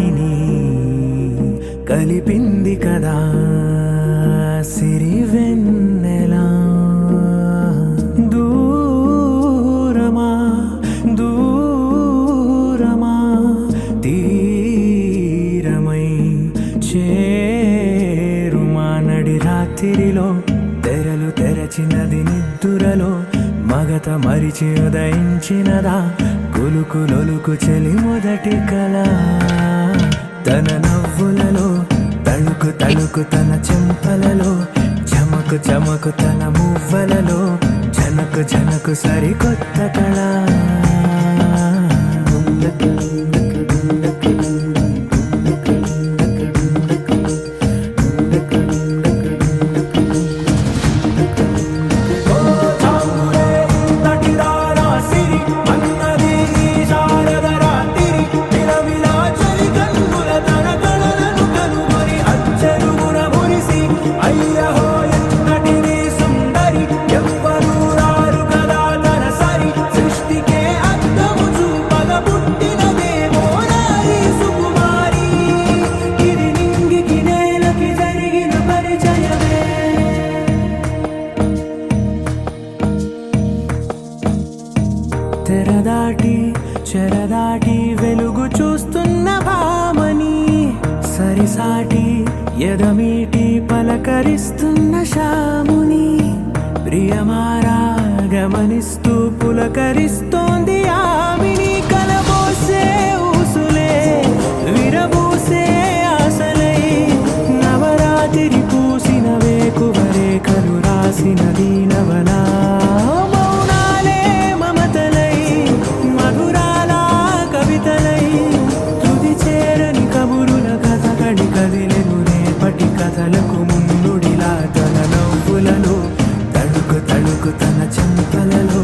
వాణిని కలిపింది కదా సిరి వెన్నెలా. దూరమా దూరమా తీరమై చేరుమా నడి రాత్రిలో తెరలు తెరచినది నిద్దురలో మగత మరిచి ఉదయించినదా కులుకు లొలుకు చెలి మొదటి కళ. తన నవ్వులలో తళుకు తళుకు తన చెంపలలో చమకు చమకు తన మువ్వలలో జనకు జనకు సరికొత్త కళ. తెరదాటి చెరదాటి వెలుగు చూస్తున్న భామని సరిసాటి ఎదమీటి పలకరిస్తున్న శాముని ప్రియమారా గమనిస్తూ పులకరిస్తోంది ఆమిని. కలబోసే ఊసులే విరబూసే ఆశలై నవరాత్రి పూసిన వేకువరేఖలు రాసిన దీనవలా. కదిలెను రేపటి కథలకు ముందుడిలా తన నవ్వులలో తళుకు తళుకు తన చెంపలలో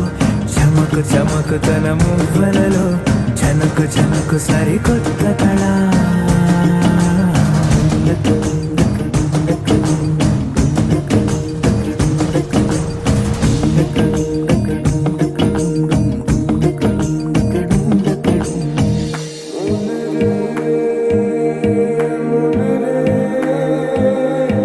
చమకు చమకు తన మువ్వలలో జనకు జనకు సరికొత్త కళ.